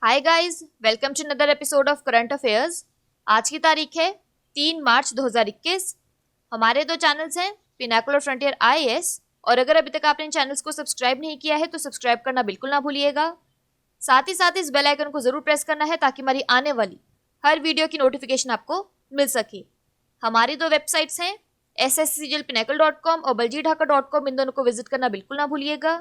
Hi guys, welcome to another episode of current affairs. आज की तारीख है 3 मार्च 2021। हमारे दो चैनल्स हैं, पिनाकुलर फ्रंटियर आईएएस, और अगर अभी तक आपने इन चैनल्स को सब्सक्राइब नहीं किया है तो सब्सक्राइब करना बिल्कुल ना भूलिएगा। साथ ही इस बेल आइकन को जरूर प्रेस करना है ताकि हमारी आने वाली हर वीडियो की नोटिफिकेशन आपको मिल सके। हमारी दो वेबसाइट्स हैं, sscglpinacle.com और baljeedhaka.com। इन दोनों को विजिट करना बिल्कुल ना भूलिएगा।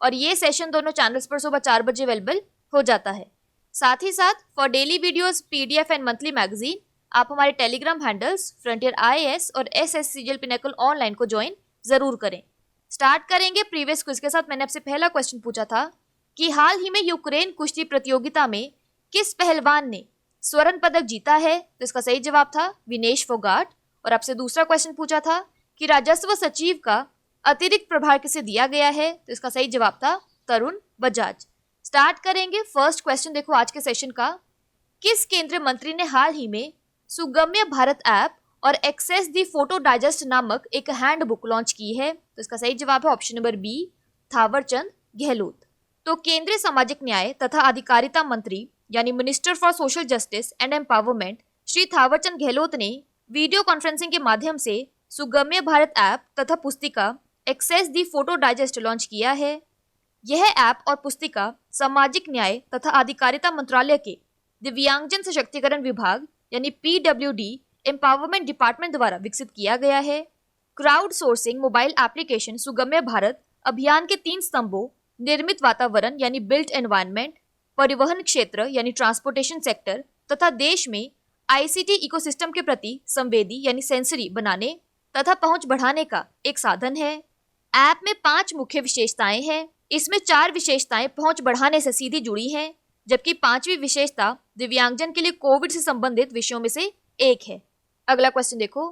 और ये सेशन दोनों चैनल्स पर सुबह 4 बजे अवेलेबल हो जाता है। साथ ही साथ for daily videos, PDF and monthly magazine आप हमारे टेलीग्राम हैंडल्स फ्रंटियर आईएएस और एसएससीजीएल पिनेकल ऑनलाइन को ज्वाइन जरूर करें। स्टार्ट करेंगे प्रीवियस क्विज के साथ। मैंने आपसे पहला क्वेश्चन पूछा था कि हाल ही में यूक्रेन कुश्ती प्रतियोगिता में किस पहलवान ने स्वर्ण पदक जीता है, तो इसका सही जवाब था विनेश फोगाट। और आपसे दूसरा क्वेश्चन पूछा था कि राजस्व सचिव का अतिरिक्त प्रभार किसे दिया गया है, तो इसका सही जवाब था तरुण बजाज। स्टार्ट करेंगे फर्स्ट क्वेश्चन। देखो आज के सेशन का, किस केंद्रीय मंत्री ने हाल ही में सुगम्य भारत ऐप और एक्सेस दी फोटो डाइजेस्ट नामक एक हैंडबुक लॉन्च की है, तो इसका सही जवाब है option number B, Thaawarchand Gehlot. तो केंद्रीय सामाजिक न्याय तथा अधिकारिता मंत्री यानी minister for social justice and empowerment Shri Thaawarchand Gehlot ने वीडियो कॉन्फ्रेंसिंग के माध्यम से सुगम्य भारत ऐप तथा पुस्तिका एक्सेस दी फोटो डाइजेस्ट लॉन्च किया है। यह ऐप और पुस्तिका सामाजिक न्याय तथा अधिकारिता मंत्रालय के दिव्यांगजन सशक्तिकरण विभाग यानी पीडब्ल्यूडी एम्पावरमेंट डिपार्टमेंट द्वारा विकसित किया गया है। क्राउड सोर्सिंग मोबाइल एप्लीकेशन सुगम्य भारत अभियान के 3 स्तंभों निर्मित वातावरण यानी बिल्ट एनवायरनमेंट, परिवहन क्षेत्र यानी ट्रांसपोर्टेशन सेक्टर तथा देश में आईसीटी इकोसिस्टम के प्रति संवेदी यानी सेंसरी बनाने तथा पहुंच बढ़ाने का एक साधन है। ऐप में 5 मुख्य विशेषताएं हैं। इसमें 4 विशेषताएं पहुंच बढ़ाने से सीधी जुड़ी हैं, जबकि 5वीं विशेषता दिव्यांगजन के लिए कोविड से संबंधित विषयों में से एक है। अगला क्वेश्चन देखो,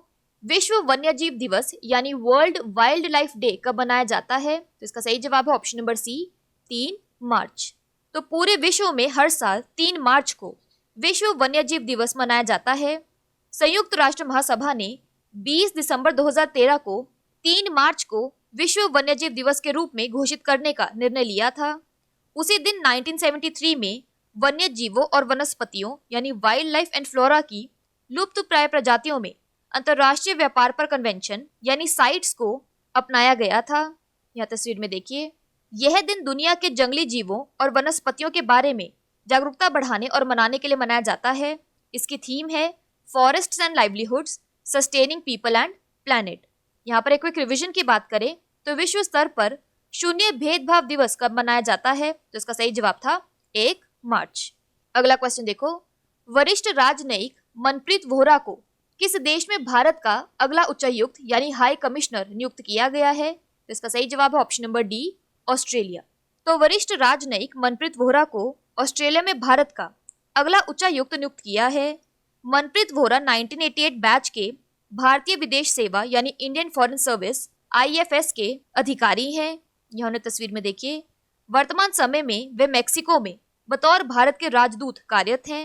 विश्व वन्यजीव दिवस यानी वर्ल्ड वाइल्ड लाइफ डे कब मनाया जाता है, तो इसका सही जवाब है ऑप्शन नंबर सी, 3 मार्च। तो पूरे विश्व में हर साल 3 मार्च को विश्व वन्यजीव दिवस मनाया जाता है। संयुक्त राष्ट्र महासभा ने 20 दिसंबर 2013 को 3 मार्च को विश्व वन्यजीव दिवस के रूप में घोषित करने का निर्णय लिया था। उसी दिन 1973 में वन्य जीवों और वनस्पतियों यानी वाइल्ड लाइफ एंड फ्लोरा की लुप्त प्राय प्रजातियों में अंतर्राष्ट्रीय व्यापार पर कन्वेंशन यानी साइट्स को अपनाया गया था। यह तस्वीर में देखिए, यह दिन दुनिया के जंगली जीवों और वनस्पतियों के बारे में जागरूकता बढ़ाने और मनाने के लिए मनाया जाता है। इसकी थीम है forests and livelihoods sustaining people and planet. यहाँ पर एक क्विक रिवीजन की बात करें तो विश्व स्तर पर शून्य भेदभाव दिवस कब मनाया जाता है, तो इसका सही जवाब था 1 मार्च। अगला क्वेश्चन देखो, वरिष्ठ राजनयिक मनप्रीत वोहरा को किस देश में भारत का अगला उच्चायुक्त यानी हाई कमिश्नर नियुक्त किया गया है, तो इसका सही जवाब है ऑप्शन नंबर डी, ऑस्ट्रेलिया। तो वरिष्ठ राजनयिक मनप्रीत वोहरा को ऑस्ट्रेलिया में भारत का अगला उच्चायुक्त नियुक्त किया है। मनप्रीत वोहरा 1988 बैच के भारतीय विदेश सेवा यानी इंडियन फॉरेन सर्विस आईएफएस के अधिकारी हैं। यह उन्हें तस्वीर में देखिए। वर्तमान समय में वे मेक्सिको में बतौर भारत के राजदूत कार्यरत हैं।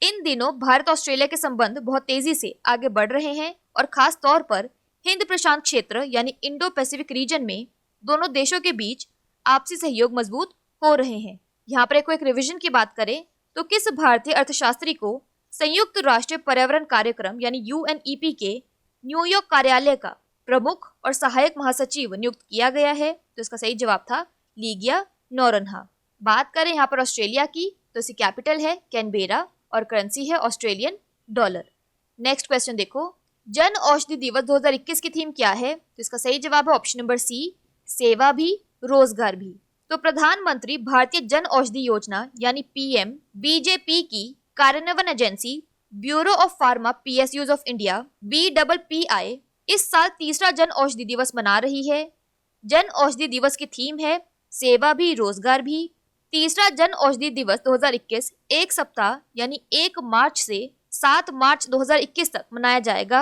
इन दिनों भारत ऑस्ट्रेलिया के संबंध बहुत तेजी से आगे बढ़ रहे हैं और खास तौर पर हिंद प्रशांत क्षेत्र यानी इंडो पैसिफिक रीजन में दोनों देशों के बीच आपसी सहयोग मजबूत हो रहे हैं। यहाँ पर एक रिविजन की बात करें तो किस भारतीय अर्थशास्त्री को संयुक्त राष्ट्र पर्यावरण कार्यक्रम यानी यूएनईपी के न्यूयॉर्क कार्यालय का प्रमुख और सहायक महासचिव नियुक्त किया गया है, तो इसका सही जवाब था लीगिया नोरन्हा। बात करें यहाँ पर ऑस्ट्रेलिया की तो इसकी कैपिटल है कैनबेरा और करेंसी है ऑस्ट्रेलियन डॉलर। नेक्स्ट क्वेश्चन देखो, जन औषधि दिवस 2021 की थीम क्या है, तो इसका सही जवाब है ऑप्शन नंबर सी, सेवा भी रोजगार भी। तो प्रधानमंत्री भारतीय जन औषधि योजना यानी पीएम बीजेपी की कार्यान्वयन agency bureau of pharma PSUs of India BPPI इस साल तीसरा जन औषधि दिवस मना रही है। जन औषधि दिवस की थीम है सेवा भी रोजगार भी। तीसरा जन औषधि दिवस 2021 एक सप्ताह यानी 1 मार्च से 7 मार्च 2021 तक मनाया जाएगा।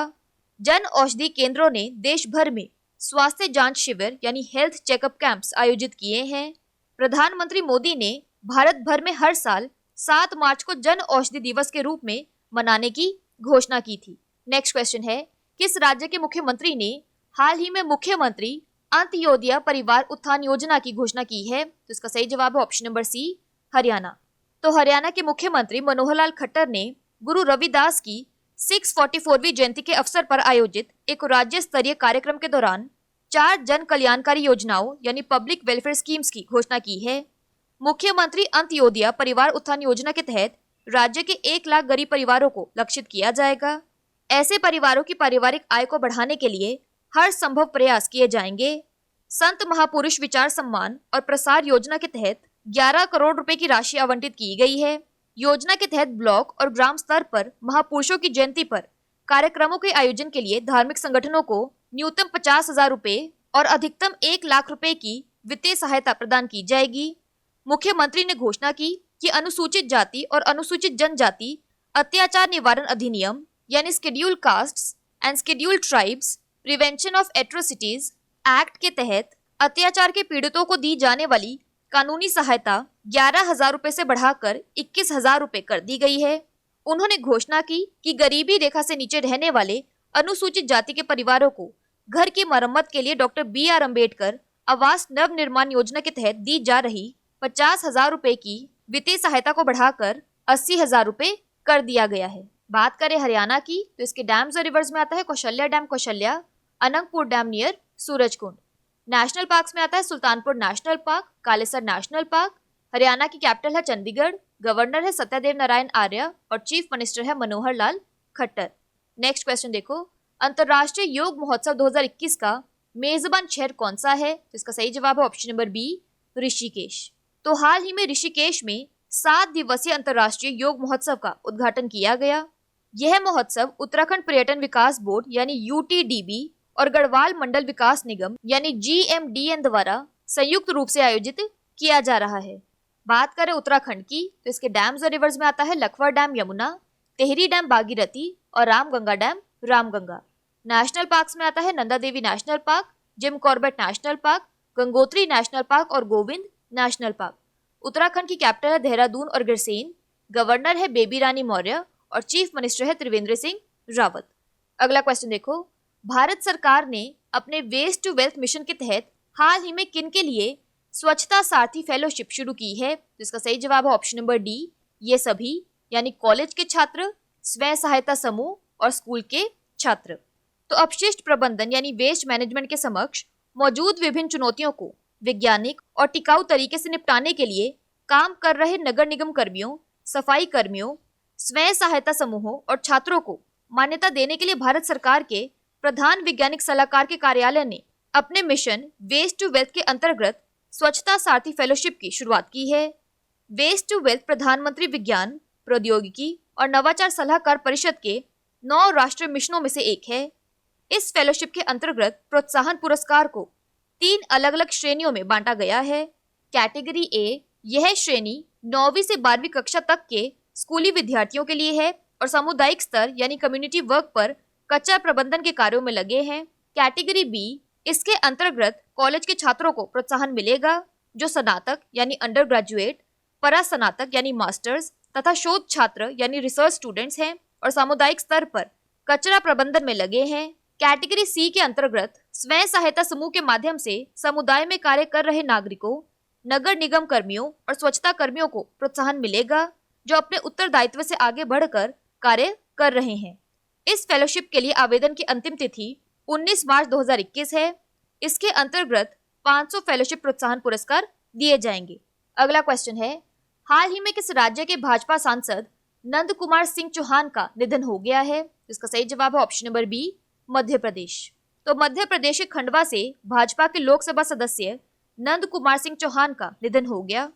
जन औषधि केंद्रों ने देश भर में स्वास्थ्य जांच शिविर यानी हेल्थ चेकअप कैंप्स आयोजित किए हैं। प्रधानमंत्री मोदी ने भारत भर में हर साल 7 मार्च को जन औषधि दिवस के रूप में मनाने की घोषणा की थी। नेक्स्ट क्वेश्चन है, किस राज्य के मुख्यमंत्री ने हाल ही में मुख्यमंत्री अंत्योदय परिवार उत्थान योजना की घोषणा की है, तो इसका सही जवाब है ऑप्शन नंबर सी, हरियाणा। तो हरियाणा के मुख्यमंत्री मनोहर लाल खट्टर ने गुरु रविदास की 644वीं जयंती के अवसर पर आयोजित एक राज्य स्तरीय कार्यक्रम के दौरान 4 जन कल्याणकारी योजनाओं यानी पब्लिक वेलफेयर स्कीम्स की घोषणा की है। मुख्यमंत्री अंत्योदय परिवार उत्थान योजना के तहत राज्य के 1 लाख गरीब परिवारों को लक्षित किया जाएगा। ऐसे परिवारों की पारिवारिक आय को बढ़ाने के लिए हर संभव प्रयास किए जाएंगे। संत महापुरुष विचार सम्मान और प्रसार योजना के तहत 11 करोड़ रुपए की राशि आवंटित की गई है। योजना के तहत ब्लॉक और ग्राम स्तर पर महापुरुषों की जयंती पर कार्यक्रमों के आयोजन के लिए धार्मिक संगठनों को न्यूनतम 50,000 रुपए और अधिकतम 1 लाख रुपए की वित्तीय सहायता प्रदान की जाएगी। मुख्यमंत्री ने घोषणा की कि अनुसूचित जाति और अनुसूचित जनजाति अत्याचार निवारण अधिनियम यानी scheduled castes and scheduled tribes prevention of atrocities act के तहत अत्याचार के पीड़ितों को दी जाने वाली कानूनी सहायता 11,000 रुपए से बढ़ाकर 21,000 रुपए कर दी गई है। उन्होंने घोषणा की कि गरीबी रेखा से नीचे रहने वाले अनुसूचित जाति के परिवारों को घर की मरम्मत के लिए डॉक्टर BR अम्बेडकर आवास नव निर्माण योजना के तहत दी जा रही 50,000 रुपए की वित्तीय सहायता को बढ़ाकर 80,000 रुपए कर दिया गया है। बात करें हरियाणा की तो इसके डैम्स और रिवर्स में आता है Kaushalya dam Kaushalya, Anangpur dam near Surajkund. National parks में आता है Sultanpur national park, Kalesar national park. Haryana की कैपिटल है चंडीगढ़, गवर्नर है सत्यदेव नारायण आर्य और चीफ मिनिस्टर है मनोहर लाल खट्टर। नेक्स्ट क्वेश्चन देखो, अंतर्राष्ट्रीय योग महोत्सव 2021 का मेजबान शहर कौन सा है? तो इसका सही जवाब है ऑप्शन नंबर बी, ऋषिकेश। तो हाल ही में ऋषिकेश में 7 दिवसीय अंतर्राष्ट्रीय योग महोत्सव का उद्घाटन किया गया। यह महोत्सव उत्तराखंड पर्यटन विकास बोर्ड यानी UTDB और गढ़वाल मंडल विकास निगम यानी GMDN द्वारा संयुक्त रूप से आयोजित किया जा रहा है। बात करें उत्तराखंड की तो इसके डैम्स और रिवर्स में आता है लखवर डैम यमुना, टेहरी डैम भागीरथी और Ramganga dam Ramganga. National parks में आता है Nanda Devi national park, Jim Corbett national park, Gangotri national park और गोविंद नेशनल पार्क। उत्तराखंड की कैपिटल है देहरादून और गिरसेन, गवर्नर है बेबी रानी मौर्य और चीफ मिनिस्टर है त्रिवेंद्र सिंह रावत। अगला क्वेश्चन देखो, भारत सरकार ने अपने वेस्ट टू वेल्थ मिशन के तहत हाल ही में किन के लिए स्वच्छता सारथी फेलोशिप शुरू की है? तो इसका सही जवाब है ऑप्शन नंबर डी, ये सभी यानी कॉलेज के छात्र, स्वयं सहायता समूह और स्कूल के छात्र। तो अपशिष्ट प्रबंधन यानी वेस्ट मैनेजमेंट के समक्ष मौजूद विभिन्न चुनौतियों को वैज्ञानिक और टिकाऊ तरीके से निपटाने के लिए काम कर रहे नगर निगम कर्मियों, सफाई कर्मियों, स्वयं सहायता समूहों और छात्रों को मान्यता देने के लिए भारत सरकार के प्रधान वैज्ञानिक सलाहकार के कार्यालय ने अपने मिशन वेस्ट टू वेल्थ के अंतर्गत स्वच्छता सारथी फेलोशिप की शुरुआत की है। वेस्ट टू वेल्थ प्रधानमंत्री विज्ञान, प्रौद्योगिकी और नवाचार सलाहकार परिषद के 9 राष्ट्रीय मिशनों में से एक है। इस फेलोशिप के अंतर्गत प्रोत्साहन पुरस्कार को 3 अलग अलग श्रेणियों में बांटा गया है। कैटेगरी ए, यह श्रेणी 9वीं से 12वीं कक्षा तक के स्कूली विद्यार्थियों के लिए है और सामुदायिक स्तर यानी कम्युनिटी वर्क पर कचरा प्रबंधन के कार्यों में लगे हैं। कैटेगरी बी, इसके अंतर्गत कॉलेज के छात्रों को प्रोत्साहन मिलेगा जो स्नातक यानी अंडर ग्रेजुएट, परास्नातक यानी मास्टर्स तथा शोध छात्र यानी रिसर्च स्टूडेंट्स हैं और सामुदायिक स्तर पर कचरा प्रबंधन में लगे हैं। कैटेगरी सी के अंतर्गत स्वयं सहायता समूह के माध्यम से समुदाय में कार्य कर रहे नागरिकों, नगर निगम कर्मियों और स्वच्छता कर्मियों को प्रोत्साहन मिलेगा जो अपने उत्तरदायित्व से आगे बढ़कर कार्य कर रहे हैं। इस फेलोशिप के लिए आवेदन की अंतिम तिथि 19 मार्च 2021 है। इसके अंतर्गत 500 फेलोशिप प्रोत्साहन पुरस्कार दिए जाएंगे। अगला क्वेश्चन है, हाल ही में किस राज्य के भाजपा सांसद नंद कुमार सिंह चौहान का निधन हो गया है? इसका सही जवाब है option number B, Madhya Pradesh. तो मध्य प्रदेश के खंडवा से भाजपा के लोकसभा सदस्य नंद कुमार सिंह चौहान का निधन हो गया।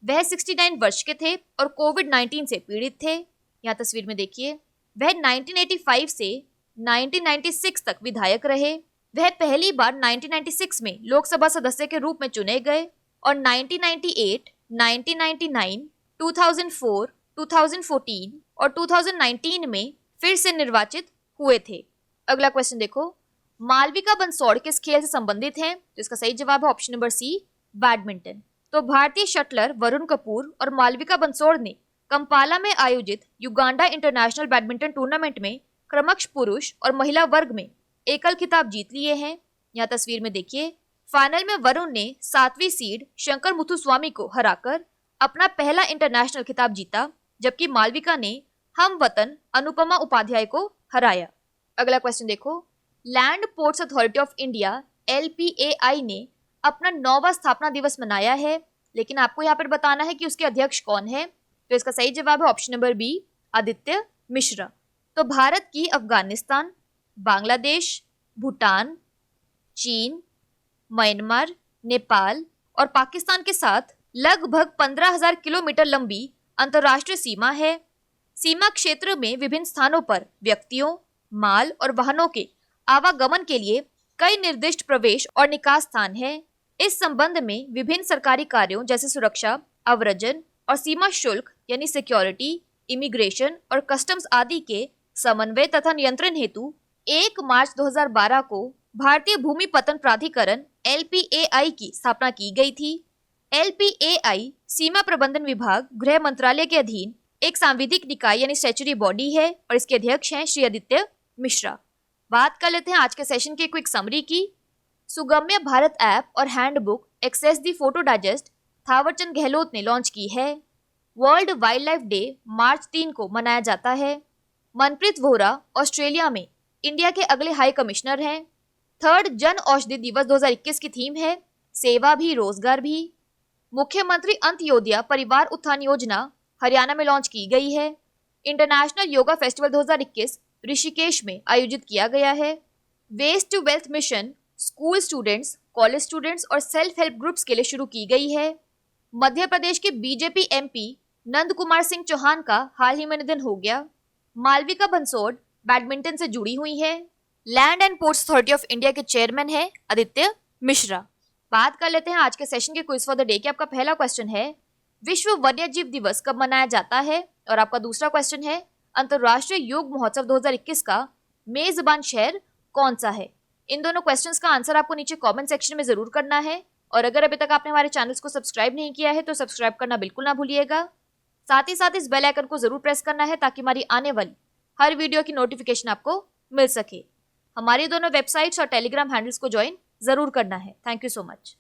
वह 69 वर्ष के थे और कोविड-19 से पीड़ित थे। यहाँ तस्वीर में देखिए, वह 1985 से 1996 तक विधायक रहे। वह पहली बार 1996 में लोकसभा सदस्य के रूप में चुने गए और 1998, 1999, 2004, 2014 और 2019 में फिर से निर्वाचित हुए थे। अगला क्वेश्चन देखो, मालविका बंसोड़ किस खेल से संबंधित हैं? तो इसका सही जवाब है ऑप्शन नंबर सी, बैडमिंटन। तो भारतीय शटलर वरुण कपूर और मालविका बंसोड़ ने कंपाला में आयोजित युगांडा इंटरनेशनल बैडमिंटन टूर्नामेंट में क्रमश पुरुष और महिला वर्ग में एकल खिताब जीत लिए हैं। यहाँ तस्वीर में देखिए, फाइनल में वरुण ने 7वीं सीड शंकर मुथुस्वामी को हराकर अपना पहला इंटरनेशनल खिताब जीता, जबकि मालविका ने हम वतन अनुपमा उपाध्याय को हराया। अगला क्वेश्चन देखो, land ports authority of India LPAI ने अपना 9वां स्थापना दिवस मनाया है, लेकिन आपको यहाँ पर बताना है कि उसके अध्यक्ष कौन है। तो इसका सही जवाब है option number B, Aditya Mishra. तो भारत की अफगानिस्तान, बांग्लादेश, भूटान, चीन, म्यांमार, नेपाल और पाकिस्तान के साथ लगभग 15,000 किलोमीटर लंबी अंतर्राष्ट्रीय सीमा है। सीमा क्षेत्र में विभिन्न स्थानों पर व्यक्तियों, माल और वाहनों के आवागमन के लिए कई निर्दिष्ट प्रवेश और निकास स्थान है। इस संबंध में विभिन्न सरकारी कार्यों जैसे सुरक्षा, अव्रजन और सीमा शुल्क यानी सिक्योरिटी, इमिग्रेशन और कस्टम्स आदि के समन्वय तथा नियंत्रण हेतु 1 मार्च 2012 को भारतीय भूमि पत्तन प्राधिकरण LPAI की स्थापना की गई थी। LPAI सीमा प्रबंधन विभाग, गृह मंत्रालय के अधीन एक सांविधिक निकाय यानी स्टैट्यूटरी बॉडी है और इसके अध्यक्ष हैं श्री आदित्य मिश्रा। बात कर लेते हैं आज के सेशन की क्विक समरी की। सुगम्य भारत ऐप और हैंडबुक एक्सेस दी फोटो डाइजेस्ट थावरचंद गहलोत ने लॉन्च की है। वर्ल्ड वाइल्ड लाइफ डे मार्च 3 को मनाया जाता है। मनप्रीत वोहरा ऑस्ट्रेलिया में इंडिया के अगले हाई कमिश्नर हैं। 3rd जन औषधि दिवस 2021 की थीम है सेवा भी रोजगार भी। मुख्यमंत्री अंत्योदय परिवार उत्थान योजना हरियाणा में लॉन्च की गई है। इंटरनेशनल योगा फेस्टिवल 2021 ऋषिकेश में आयोजित किया गया है। Waste to wealth mission school students, college students और सेल्फ हेल्प ग्रुप्स के लिए शुरू की गई है। मध्य प्रदेश के बीजेपी MP नंद कुमार सिंह चौहान का हाल ही में निधन हो गया। मालविका बंसोड़ बैडमिंटन से जुड़ी हुई है। Land and ports authority of India के चेयरमैन है आदित्य मिश्रा। बात कर लेते हैं आज के सेशन के क्विज फॉर द डे के। आपका पहला क्वेश्चन है विश्व वन्यजीव दिवस कब मनाया जाता है, और आपका दूसरा क्वेश्चन है अंतर्राष्ट्रीय योग महोत्सव 2021 का मेजबान शहर कौन सा है। इन दोनों क्वेश्चंस का आंसर आपको नीचे कमेंट सेक्शन में जरूर करना है, और अगर अभी तक आपने हमारे चैनल्स को सब्सक्राइब नहीं किया है तो सब्सक्राइब करना बिल्कुल ना भूलिएगा। साथ ही साथ इस बेल आइकन को जरूर प्रेस करना है ताकि हमारी आने वाली हर वीडियो की नोटिफिकेशन आपको मिल सके। हमारी दोनों वेबसाइट्स और टेलीग्राम हैंडल्स को ज्वाइन जरूर करना है। Thank you so much.